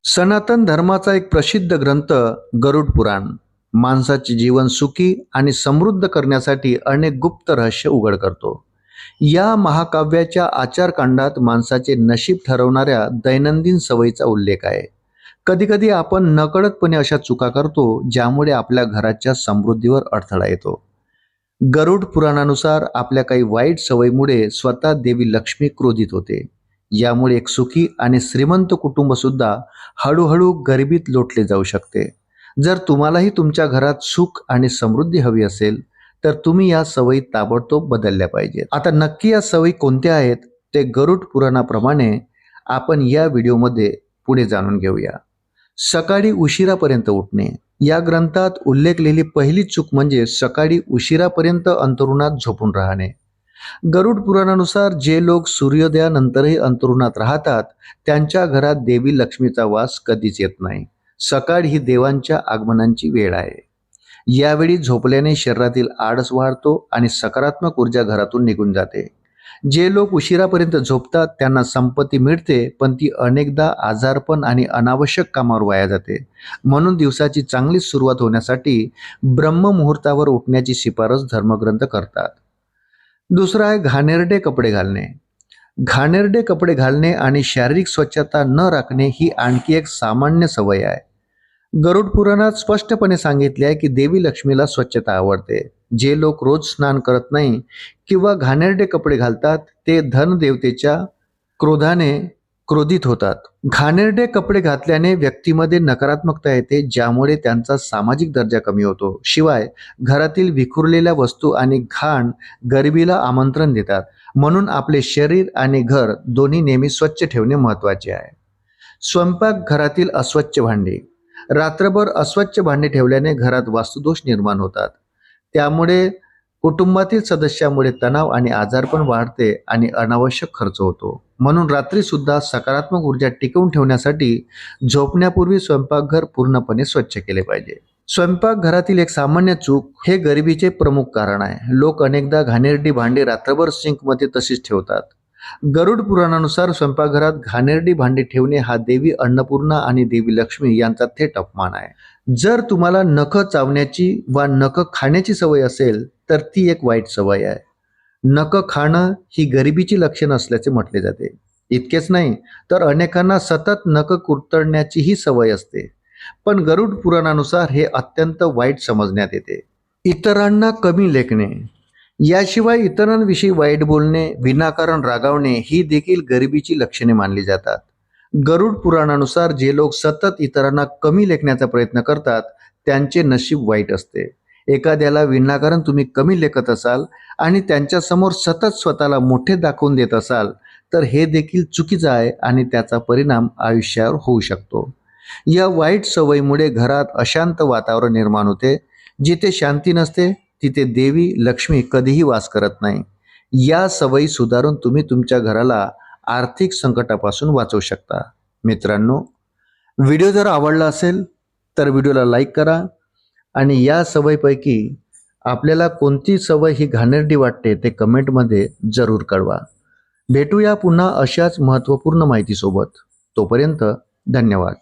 सनातन धर्माचा एक प्रसिद्ध ग्रंथ गरुड पुराण माणसाचे जीवन सुखी आणि समृद्ध करण्यासाठी अनेक गुप्त रहस्य उघड करतो. या महाकाव्याच्या आचारकांडात माणसाचे नशीब ठरवणाऱ्या दैनंदिन सवयीचा उल्लेख आहे. कधीकधी आपण नकळतपणे अशा चुका करतो ज्यामुळे आपल्या घराच्या समृद्धीवर अडथळा येतो. गरुड पुराणानुसार आपल्या काही वाईट सवयीमुळे स्वतः देवी लक्ष्मी क्रोधित होते. यामुळे एक सुखी आणि श्रीमंत कुटुंब सुद्धा हळूहळू गरिबीत लोटले जाऊ शकते. जर तुम्हालाही तुमच्या घरात सुख आणि समृद्धी हवी असेल तर तुम्ही या सवयी ताबडतोब बदलल्या पाहिजेत. आता नक्की या सवयी कोणत्या आहेत ते गरुड पुराणाप्रमाणे आपण या व्हिडिओमध्ये पुढे जाणून घेऊया. सकाळी उशिरापर्यंत उठणे. या ग्रंथात उल्लेखलेली पहिली चूक म्हणजे सकाळी उशिरापर्यंत अंथरुणात झोपून राहणे. गरुड पुराणानुसार जे लोक सूर्योदयानंतरही अंथरुणात राहतात त्यांच्या घरात देवी लक्ष्मीचा वास कधीच येत नाही. सकाळ ही देवांच्या आगमनाची वेळ आहे. यावेळी झोपल्याने शरीरातील आळस वाढतो आणि सकारात्मक ऊर्जा घरातून निघून जाते. जे लोक उशिरापर्यंत झोपतात त्यांना संपत्ती मिळते, पण ती अनेकदा आजारपण आणि अनावश्यक कामावर वाया जाते. म्हणून दिवसाची चांगली सुरुवात होण्यासाठी ब्रह्ममुहूर्तावर उठण्याची शिफारस धर्मग्रंथ करतात. दुसरा आहे घाणेरडे कपडे घालणे. घाणेरडे कपडे घालणे आणि शारीरिक स्वच्छता न राखणे ही आणखी एक सामान्य सवय आहे. गरुड पुराणात स्पष्टपणे सांगितले आहे की देवी लक्ष्मीला स्वच्छता आवडते. जे लोक रोज स्नान करत नाही किंवा घाणेरडे कपडे घालतात ते धनदेवतेच्या क्रोधाने क्रोधित होतात. घाणेरडे कपडे घातल्याने व्यक्तीमध्ये नकारात्मकता येते, ज्यामुळे त्यांचा सामाजिक दर्जा कमी होतो. शिवाय घरातील विखुरलेल्या वस्तू आणि घाण गरिबीला आमंत्रण देतात. म्हणून आपले शरीर आणि घर दोन्ही नेहमी स्वच्छ ठेवणे महत्त्वाचे आहे. स्वयंपाकघरातील अस्वच्छ भांडी. रात्रभर अस्वच्छ भांडी ठेवल्याने घरात वास्तुदोष निर्माण होतात. त्यामुळे कुटुंबातील सदस्यामुळे तणाव आणि आजारपण वाढते आणि अनावश्यक खर्च होतो. म्हणून रात्री सुद्धा सकारात्मक ऊर्जा टिकवून ठेवण्यासाठी झोपण्यापूर्वी स्वयंपाकघर पूर्णपणे स्वच्छ केले पाहिजे. स्वयंपाकघरातील एक सामान्य चूक हे गरिबीचे प्रमुख कारण आहे. लोक अनेकदा घाणेरडी भांडी रात्रभर सिंकमध्ये तशीच ठेवतात. गरुड पुराणानुसार स्वयंपाकघरात घाणेरडी भांडी ठेवणे हा देवी अन्नपूर्णा आणि देवी लक्ष्मी यांचा थेट अपमान आहे. जर तुम्हाला नख चावण्याची वा नख खाण्याची सवय असेल तर ती एक वाईट सवय आहे. नख खाणं ही गरिबीची लक्षण असल्याचे म्हटले जाते. इतकेच नाही तर अनेकांना सतत नख कुरतडण्याचीही सवय असते. पण गरुड पुराणानुसार हे अत्यंत वाईट समजण्यात येते. इतरांना कमी लेखणे. याशिवाय इतरांविषयी वाईट बोलणे, विनाकारण रागावणे ही देखील गरिबीची लक्षणे मानली जातात. गरुड पुराणानुसार जे लोक सतत इतरांना कमी लेखण्याचा प्रयत्न करतात त्यांचे नशीब वाईट असते. एखाद्याला विनाकारण तुम्ही कमी लेखत असाल आणि त्यांच्यासमोर सतत स्वतःला मोठे दाखवून देत असाल तर हे देखील चुकीचं आहे आणि त्याचा परिणाम आयुष्यावर होऊ शकतो. या वाईट सवयीमुळे घरात अशांत वातावरण निर्माण होते. जिथे शांती नसते तिथे देवी लक्ष्मी कधीही वास करत नाही. या सवयी सुधारून तुम्ही तुमच्या घराला आर्थिक संकटापासून वाचवू शकता. मित्रांनो, व्हिडिओ जर आवडला असेल तर व्हिडिओला लाईक करा आणि या सवयीपैकी आपल्याला कोणती सवय ही घाणेरडी वाटते ते कमेंटमध्ये जरूर कळवा. भेटूया पुन्हा अशाच महत्त्वपूर्ण माहितीसोबत. तोपर्यंत धन्यवाद.